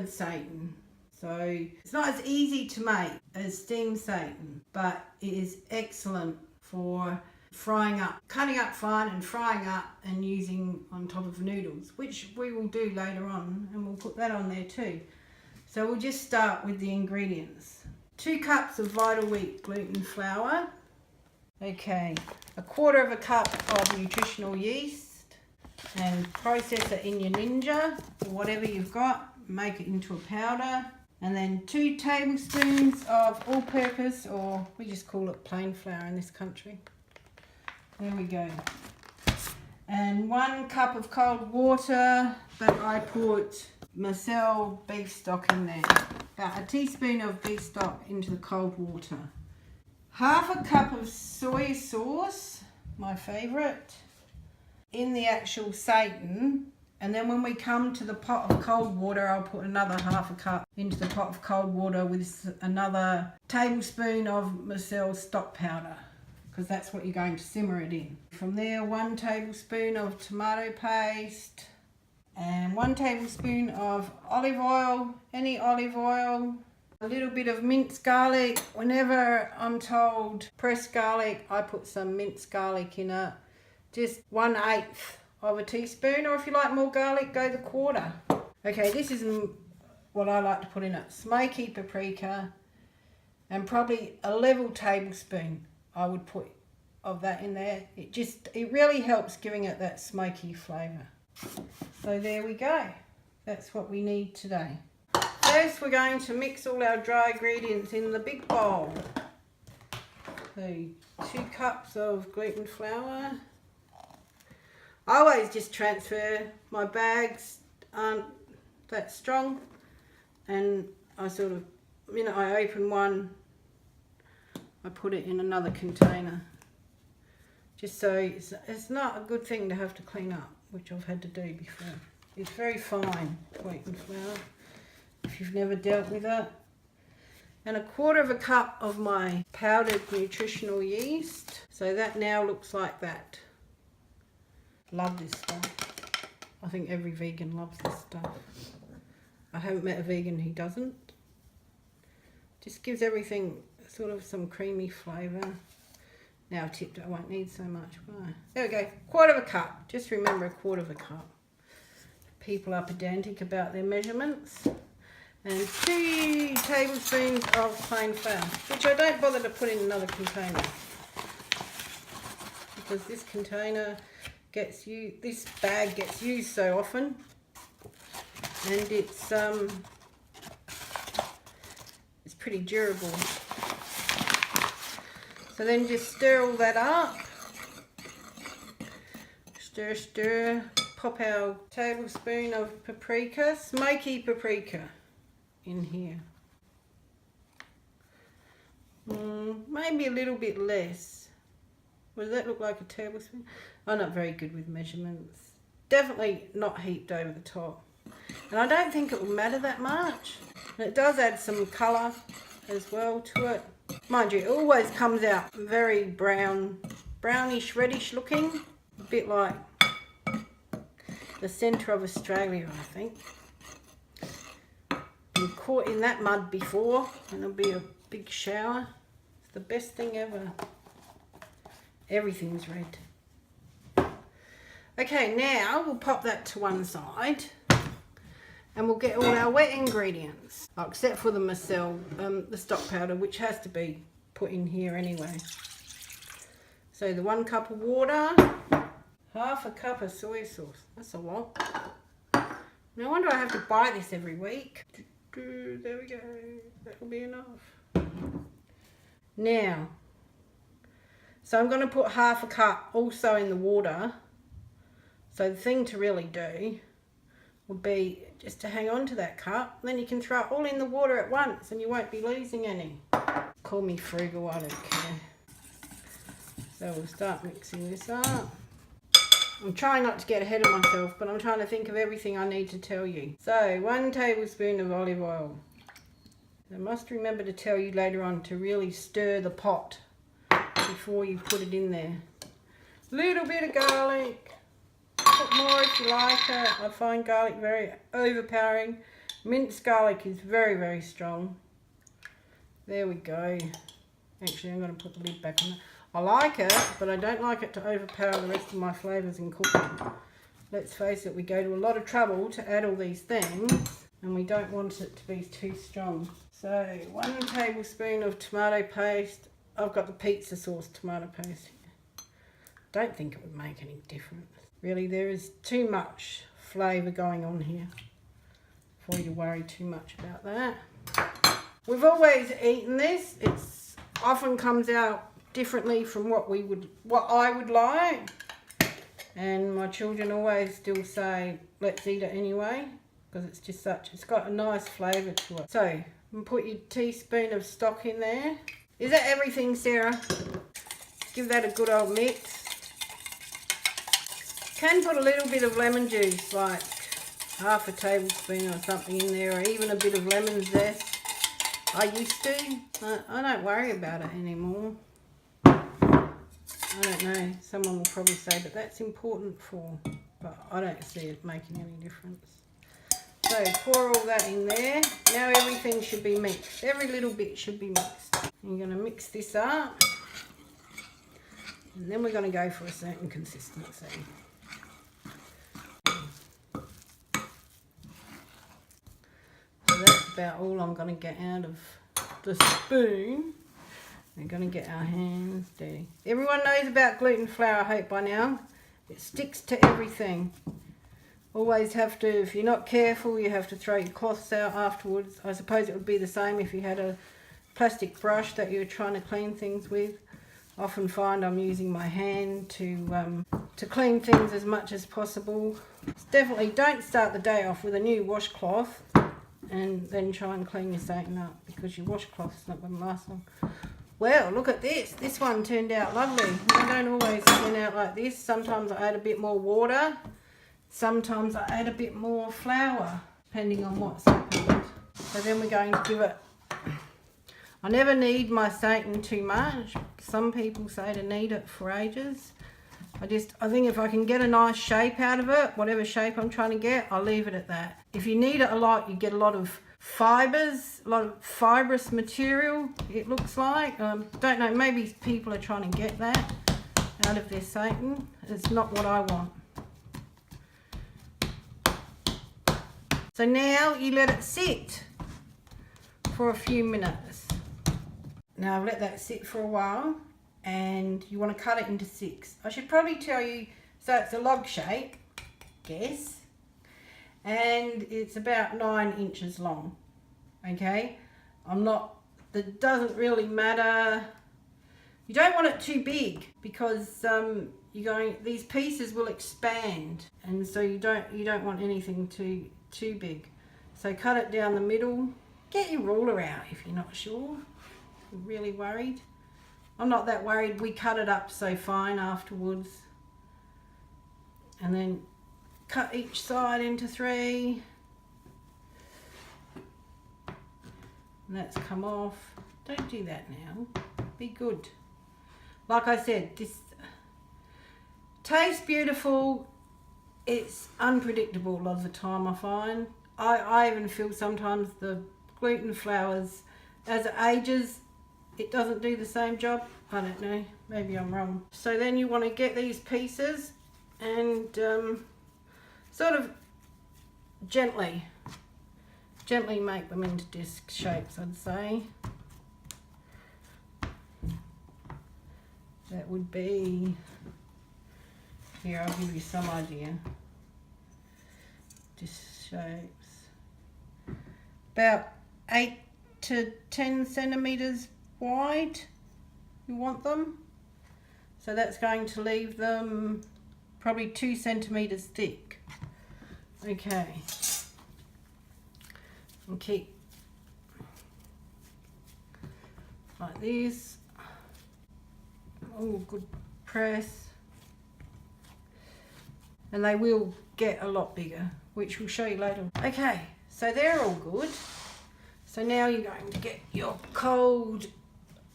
simmered seitan. So it's not as easy to make as steamed seitan, but it is excellent for frying up, cutting up fine and frying up and using on top of noodles, which we will do later on, and we'll put that on there too. So we'll just start with the ingredients. 2 cups of Vital Wheat gluten flour. Okay, 1/4 cup of nutritional yeast, and process it in your Ninja or whatever you've got. Make it into a powder. And then 2 tablespoons of all-purpose, or we just call it plain flour in this country. There we go. And 1 cup of cold water, but I put Marcel beef stock in there. About a teaspoon of beef stock into the cold water. 1/2 cup of soy sauce, my favourite, in the actual seitan. And then when we come to the pot of cold water, I'll put another 1/2 cup into the pot of cold water with another tablespoon of Marcel stock powder, because that's what you're going to simmer it in. From there, 1 tablespoon of tomato paste and 1 tablespoon of olive oil, any olive oil, a little bit of minced garlic. Whenever I'm told pressed garlic, I put some minced garlic in it. Just 1/8 of a teaspoon, or if you like more garlic, go the 1/4. Okay, this is what I like to put in it. Smoky paprika, and probably a level tablespoon I would put of that in there. It really helps giving it that smoky flavour. So there we go. That's what we need today. First, we're going to mix all our dry ingredients in the big bowl. So 2 cups of gluten flour. I always just transfer, my bags aren't that strong, and I sort of, the minute I open one, I put it in another container. Just so it's not a good thing to have to clean up, which I've had to do before. It's very fine, gluten flour, if you've never dealt with it. And 1/4 cup of my powdered nutritional yeast. So that now looks like that. Love this stuff. I think every vegan loves this stuff. I haven't met a vegan who doesn't. Just gives everything sort of some creamy flavour. Now tipped, I won't need so much. Why? There we go, 1/4 cup. Just remember 1/4 cup. People are pedantic about their measurements. And 2 tablespoons of plain flour, which I don't bother to put in another container, because this container this bag gets used so often, and it's pretty durable. So then just stir all that up. Stir. Pop our tablespoon of paprika, smoky paprika, in here. Maybe a little bit less. What does that look like, a tablespoon? I'm not very good with measurements. Definitely not heaped over the top. And I don't think it will matter that much. And it does add some colour as well to it. Mind you, it always comes out very brownish, reddish looking. A bit like the centre of Australia, I think. Been caught in that mud before, and there'll be a big shower. It's the best thing ever. Everything's red. Okay, now we'll pop that to one side, and we'll get all our wet ingredients, except for the Marcel, the stock powder, which has to be put in here anyway. So the 1 cup of water, 1/2 cup of soy sauce. That's a lot. No wonder I have to buy this every week. There we go. That'll be enough. Now, so I'm going to put 1/2 cup also in the water. So the thing to really do would be just to hang on to that cup. Then you can throw it all in the water at once and you won't be losing any. Call me frugal, I don't care. So we'll start mixing this up. I'm trying not to get ahead of myself, but I'm trying to think of everything I need to tell you. So 1 tablespoon of olive oil. I must remember to tell you later on to really stir the pot before you put it in there. Little bit of garlic. Put more if you like it. I find garlic very overpowering, Minced garlic is very, very strong. There we go. Actually, I'm going to put the lid back on. I like it, but I don't like it to overpower the rest of my flavours in cooking. Let's face it, we go to a lot of trouble to add all these things, and we don't want it to be too strong. So 1 tablespoon of tomato paste. I've got the pizza sauce tomato paste here. Don't think it would make any difference. Really, there is too much flavour going on here for you to worry too much about that. We've always eaten this. It's often comes out differently from what I would like. And my children always still say, let's eat it anyway, because it's just it's got a nice flavour to it. So, put your teaspoon of stock in there. Is that everything, Sarah? Give that a good old mix. Can put a little bit of lemon juice, like half a tablespoon or something in there, or even a bit of lemon zest. I used to. I don't worry about it anymore. I don't know, someone will probably say, but that's important but I don't see it making any difference. So pour all that in there. Now everything should be mixed. Every little bit should be mixed. I'm going to mix this up. And then we're going to go for a certain consistency. So that's about all I'm going to get out of the spoon. We're going to get our hands dirty. Everyone knows about gluten flour, I hope by now. It sticks to everything. Always have to, if you're not careful, you have to throw your cloths out afterwards. I suppose it would be the same if you had a plastic brush that you're trying to clean things with. I often find I'm using my hand to clean things as much as possible. Definitely don't start the day off with a new washcloth and then try and clean your Satan up, because your washcloth's not going to last long. Well, look at this. This one turned out lovely. I don't always turn out like this. Sometimes I add a bit more water. Sometimes I add a bit more flour, depending on what's happened. So then we're going to give it... I never knead my Satan too much. Some people say to knead it for ages. I think if I can get a nice shape out of it, whatever shape I'm trying to get, I'll leave it at that. If you knead it a lot, you get a lot of fibres, a lot of fibrous material, it looks like. Don't know, maybe people are trying to get that out of their Satan. It's not what I want. So now you let it sit for a few minutes. Now I've let that sit for a while, and you want to cut it into 6. I should probably tell you, so it's a log shape, guess. And it's about 9 inches long. Okay, that doesn't really matter. You don't want it too big, because these pieces will expand, and so you don't want anything too big. So cut it down the middle. Get your ruler out if you're not sure. You're really worried. I'm not that worried. We cut it up so fine afterwards. And then cut each side into 3. And that's come off. Don't do that now. Be good. Like I said, this tastes beautiful. It's unpredictable a lot of the time, I find. I even feel sometimes the gluten flours, as it ages, it doesn't do the same job. I don't know. Maybe I'm wrong. So then you want to get these pieces and sort of gently make them into disc shapes, I'd say. That would be, here, I'll give you some idea. Disc shapes. About 8 to 10 centimetres wide, you want them. So that's going to leave them probably 2 centimetres thick. Okay. And keep like this. Oh, good press. And they will get a lot bigger, which we'll show you later. Okay, so they're all good. So now you're going to get your cold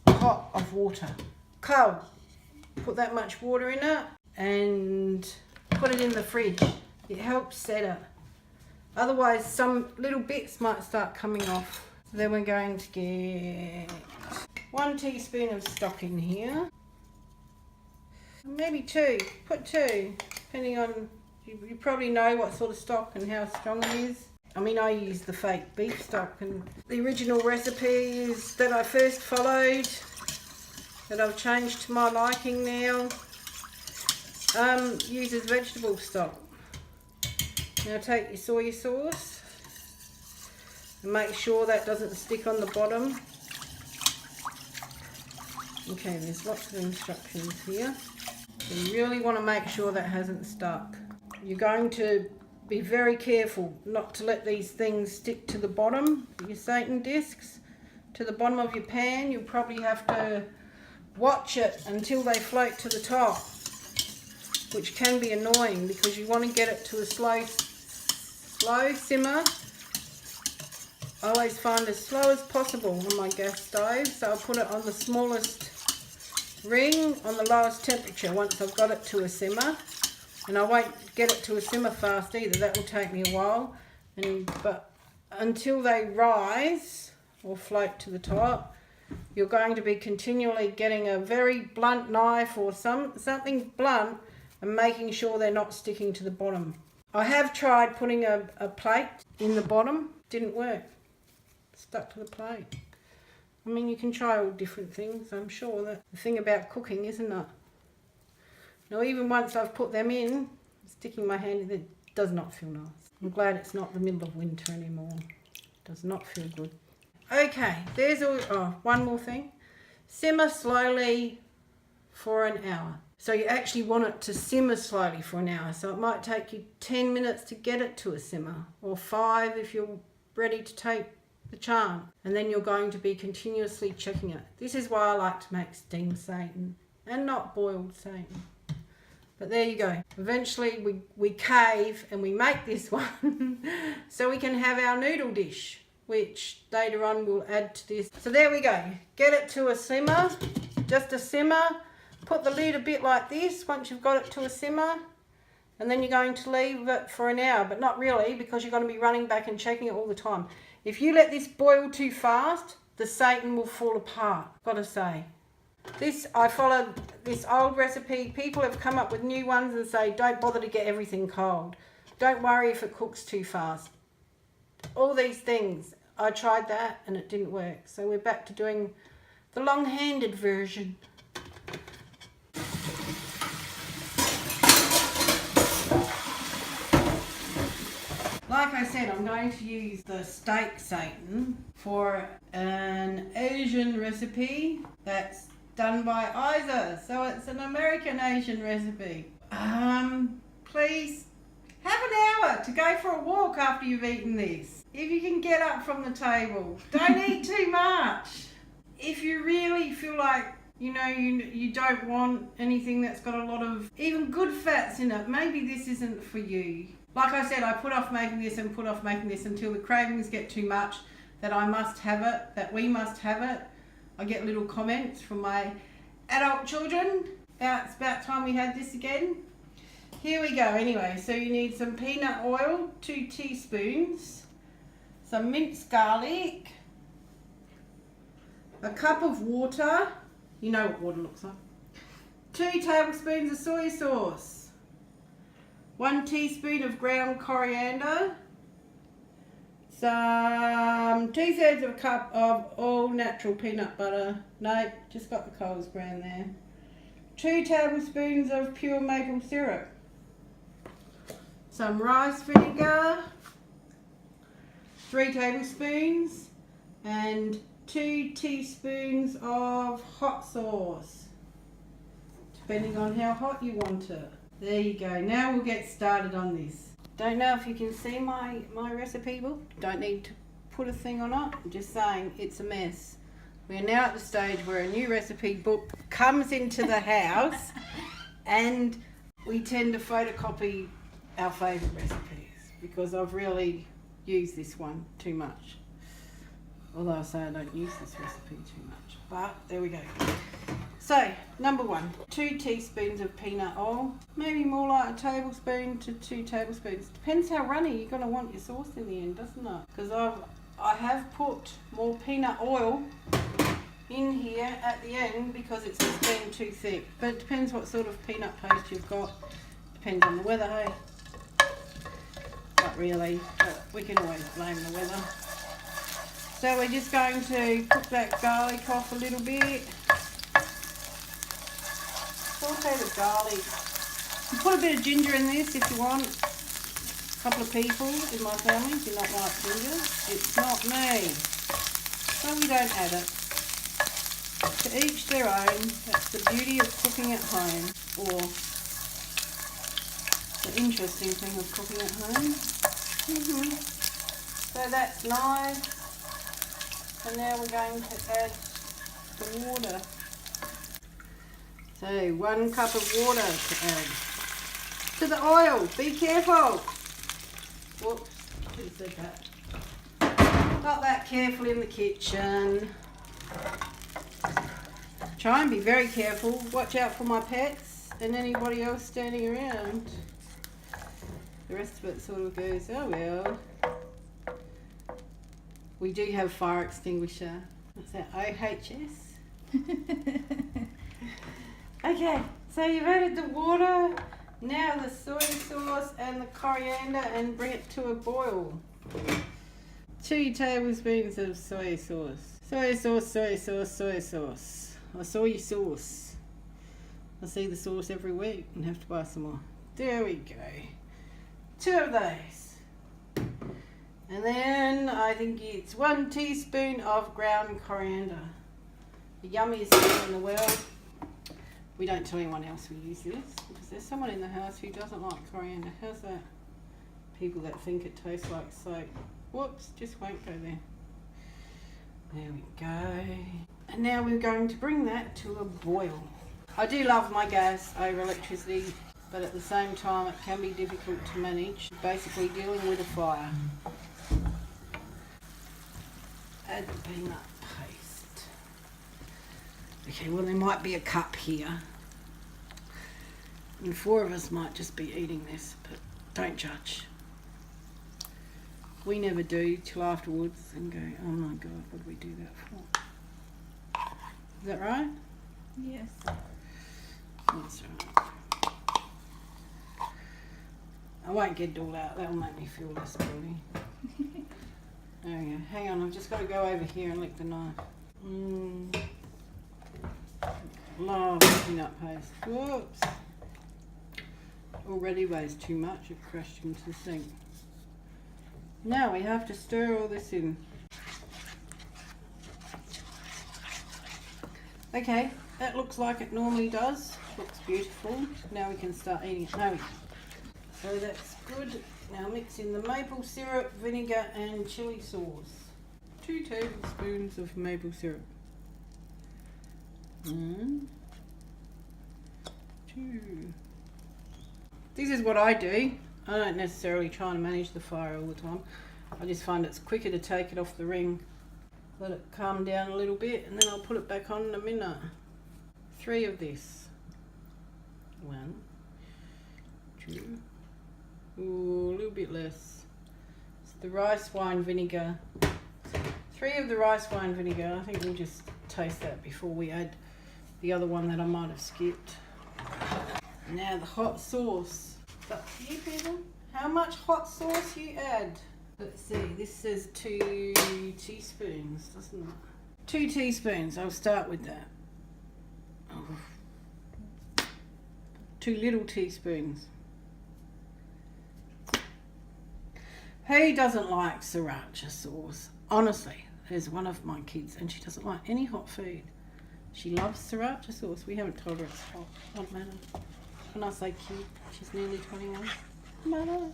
pot of water. Cold. Put that much water in it and put it in the fridge. It helps set it. Otherwise some little bits might start coming off. So then we're going to get 1 teaspoon of stock in here. Maybe 2, put 2, depending on, you probably know what sort of stock and how strong it is. I mean, I use the fake beef stock, and the original recipes that I first followed, that I've changed to my liking now, uses vegetable stock. Now take your soy sauce and make sure that doesn't stick on the bottom. Okay, there's lots of instructions here. You really want to make sure that hasn't stuck. You're going to be very careful not to let these things stick to the bottom, your Seitan discs, to the bottom of your pan. You'll probably have to watch it until they float to the top, which can be annoying because you want to get it to a slow simmer. I always find as slow as possible on my gas stove, so I'll put it on the smallest ring on the lowest temperature once I've got it to a simmer. And I won't get it to a simmer fast either, that will take me a while. But until they rise or float to the top, you're going to be continually getting a very blunt knife or something blunt and making sure they're not sticking to the bottom. I have tried putting a plate in the bottom, didn't work, stuck to the plate. I mean, you can try all different things, I'm sure. That the thing about cooking, isn't it? Now, even once I've put them in, sticking my hand in, it does not feel nice. I'm glad it's not the middle of winter anymore. It does not feel good. Okay, there's one more thing. Simmer slowly for an hour. So you actually want it to simmer slowly for an hour. So it might take you 10 minutes to get it to a simmer, or 5 if you're ready to take the charm. And then you're going to be continuously checking it. This is why I like to make steamed Seitan and not boiled Seitan. But there you go. Eventually we cave and we make this one so we can have our noodle dish, which later on we'll add to this. So there we go. Get it to a simmer, just a simmer. Put the lid a bit like this once you've got it to a simmer, and then you're going to leave it for an hour, but not really, because you're going to be running back and checking it all the time. If you let this boil too fast, the Seitan will fall apart, gotta say. I followed this old recipe. People have come up with new ones and say, don't bother to get everything cold. Don't worry if it cooks too fast. All these things. I tried that and it didn't work. So we're back to doing the long-handed version. Like I said, I'm going to use the steak Seitan for an Asian recipe that's done by Isa, so it's an American Asian recipe. Please have an hour to go for a walk after you've eaten this. If you can get up from the table, don't eat too much. If you really feel like you don't want anything that's got a lot of even good fats in it, maybe this isn't for you. Like I said, I put off making this until the cravings get too much, that I must have it, that we must have it. I get little comments from my adult children about it's about time we had this again. Here we go anyway. So you need some peanut oil, 2 teaspoons, some minced garlic, a cup of water, you know what water looks like, 2 tablespoons of soy sauce, 1 teaspoon of ground coriander, some 2/3 of a cup of all natural peanut butter. No, just got the Coles brand there. 2 tablespoons of pure maple syrup. Some rice vinegar, 3 tablespoons, and 2 teaspoons of hot sauce, depending on how hot you want it. There you go. Now we'll get started on this. Don't know if you can see my recipe book. Don't need to put a thing on it. I'm just saying it's a mess. We're now at the stage where a new recipe book comes into the house and we tend to photocopy our favourite recipes because I've really used this one too much. Although I say I don't use this recipe too much. But there we go. So, number 1, 2 teaspoons of peanut oil, maybe more like a tablespoon to 2 tablespoons. Depends how runny you're going to want your sauce in the end, doesn't it? Because I have put more peanut oil in here at the end because it's just been too thick. But it depends what sort of peanut paste you've got. Depends on the weather, hey? Not really, but we can always blame the weather. So we're just going to cook that garlic off a little bit. Saute the garlic. You put a bit of ginger in this if you want. A couple of people in my family do not like ginger. It's not me. So we don't add it. To each their own. That's the beauty of cooking at home. Or the interesting thing of cooking at home. So that's nice. And now we're going to add the water. So 1 cup of water to add to the oil. Be careful. Whoops, should have said that. Not that careful in the kitchen. Try and be very careful. Watch out for my pets and anybody else standing around. The rest of it sort of goes, oh well. We do have fire extinguisher. What's that? OHS? Okay, so you've added the water, now the soy sauce and the coriander, and bring it to a boil. 2 tablespoons of soy sauce. Soy sauce, soy sauce, soy sauce. Or soy sauce. I see the sauce every week and have to buy some more. There we go. 2 of those. And then I think it's 1 teaspoon of ground coriander. The yummiest thing in the world. We don't tell anyone else we use this because there's someone in the house who doesn't like coriander. How's that? People that think it tastes like soap. Whoops, just won't go there. There we go. And now we're going to bring that to a boil. I do love my gas over electricity, but at the same time it can be difficult to manage. Basically dealing with a fire. Add the peanut paste. Okay, well there might be a cup here. And 4 of us might just be eating this, but don't judge. We never do till afterwards and go, oh my God, what did we do that for? Is that right? Yes. That's right. I won't get it all out, that'll make me feel less guilty. There we go. Hang on, I've just got to go over here and lick the knife. Love peanut paste. Whoops. Already weighs too much, it crashed into the sink. Now we have to stir all this in. Okay, that looks like it normally does. Looks beautiful. Now we can start eating it. There we go. So that's good. Now mix in the maple syrup, vinegar and chili sauce. 2 tablespoons of maple syrup. 1, 2. This is what I do. I don't necessarily try and manage the fire all the time. I just find it's quicker to take it off the ring. Let it calm down a little bit and then I'll put it back on in a minute. 3 of this. 1, 2. Ooh, a little bit less. It's the rice wine vinegar. 3 of the rice wine vinegar. I think we'll just taste that before we add the other one that I might have skipped. Now the hot sauce. It's up to you people. How much hot sauce you add? Let's see, this says 2 teaspoons, doesn't it? 2 teaspoons, I'll start with that. Oh. 2 little teaspoons. Who doesn't like sriracha sauce? Honestly, there's one of my kids and she doesn't like any hot food. She loves sriracha sauce. We haven't told her it's hot. Don't matter. When I say kid, she's nearly 21. Matter.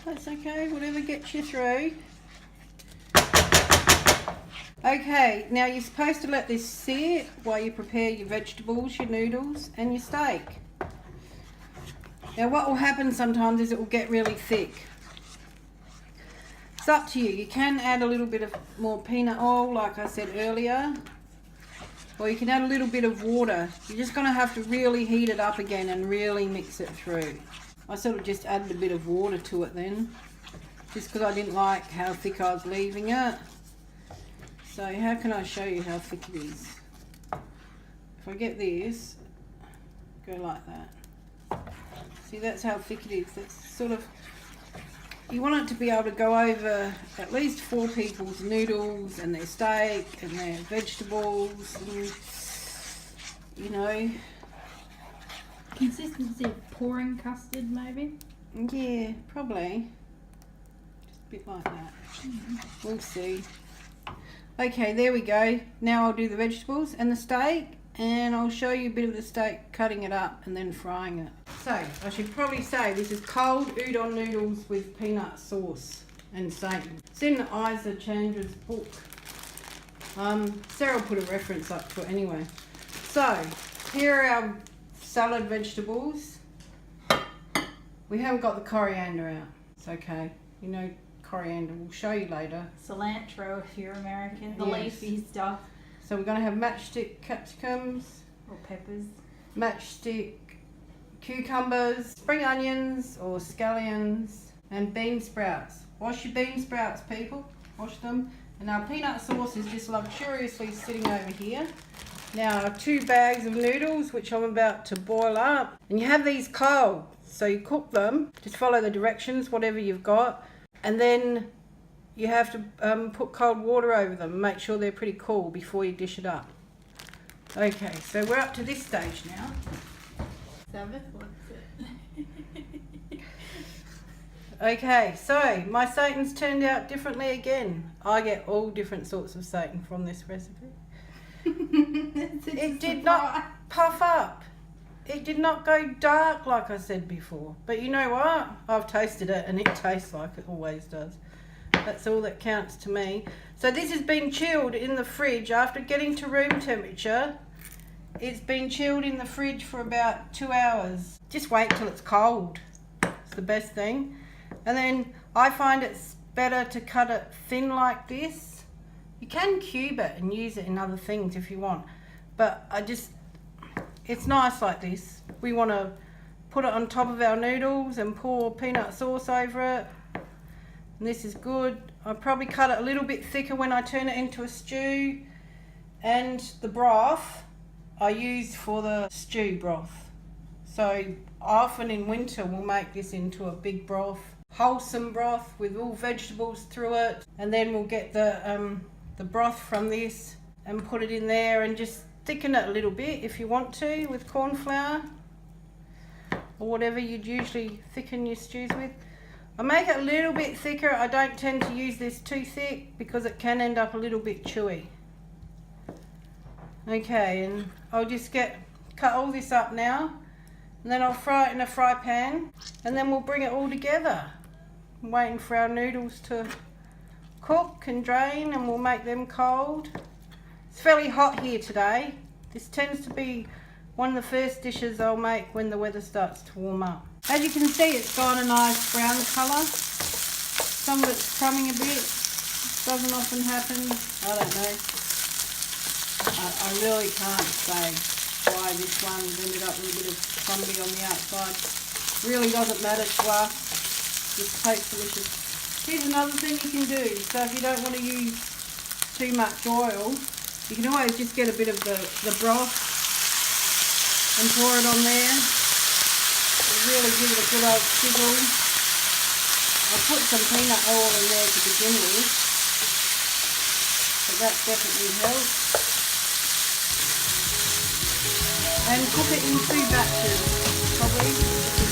That's okay, whatever gets you through. Okay, now you're supposed to let this sit while you prepare your vegetables, your noodles and your steak. Now what will happen sometimes is it will get really thick. It's up to you. You can add a little bit of more peanut oil like I said earlier. or you can add a little bit of water. You're just going to have to really heat it up again and really mix it through. I sort of just added a bit of water to it then, just because I didn't like how thick I was leaving it. So how can I show you how thick it is? If I get this, go like that. See, that's how thick it is. It's sort of, you want it to be able to go over at least 4 people's noodles and their steak and their vegetables and, you know. Consistency of pouring custard, maybe? Yeah, probably. Just a bit like that. We'll see. Okay, there we go. Now I'll do the vegetables and the steak, and I'll show you a bit of the steak, cutting it up and then frying it. So, I should probably say this is cold udon noodles with peanut sauce and seitan. It's in Isa Chandra's book. Sarah put a reference up to it anyway. So, here are our salad vegetables. We haven't got the coriander out. It's okay. You know coriander. We'll show you later. Cilantro if you're American. The Yes. leafy stuff. So we're going to have matchstick capsicums, Or peppers. matchstick cucumbers, spring onions or scallions, and bean sprouts. Wash your bean sprouts, people. Wash them. And our peanut sauce is just luxuriously sitting over here. Now 2 bags of noodles, which I'm about to boil up. And you have these cold, so you cook them. Just follow the directions, whatever you've got. And then you have to put cold water over them. Make sure they're pretty cool before you dish it up. Okay, so we're up to this stage now. Sabbath, what's it? Okay, so my seitan's turned out differently again. I get all different sorts of seitan from this recipe. It did not puff up. It did not go dark like I said before. But you know what? I've tasted it and it tastes like it always does. That's all that counts to me. So this has been chilled in the fridge after getting to room temperature. It's been chilled in the fridge for about 2 hours. Just wait till it's cold. It's the best thing. And then I find it's better to cut it thin like this. You can cube it and use it in other things if you want. But it's nice like this. We want to put it on top of our noodles and pour peanut sauce over it. And this is good. I'll probably cut it a little bit thicker when I turn it into a stew. And the broth I use for the stew broth. So often in winter we'll make this into a big broth, wholesome broth with all vegetables through it. And then we'll get the broth from this and put it in there and just thicken it a little bit if you want to with corn flour or whatever you'd usually thicken your stews with. I make it a little bit thicker. I don't tend to use this too thick because it can end up a little bit chewy. Okay, and I'll just cut all this up now, and then I'll fry it in a fry pan, and then we'll bring it all together. I'm waiting for our noodles to cook and drain, and we'll make them cold. It's fairly hot here today. This tends to be one of the first dishes I'll make when the weather starts to warm up. As you can see, it's got a nice brown colour. Some of it's crumbing a bit. Doesn't often happen. I don't know. I really can't say why this one ended up with a bit of crumbly on the outside. Really doesn't matter to us. Just tastes delicious. Here's another thing you can do. So if you don't want to use too much oil, you can always just get a bit of the broth and pour it on there. It'll really give it a good old sizzle. I'll put some peanut oil in there to begin with, so that definitely helps. And cook it in 2 batches, probably.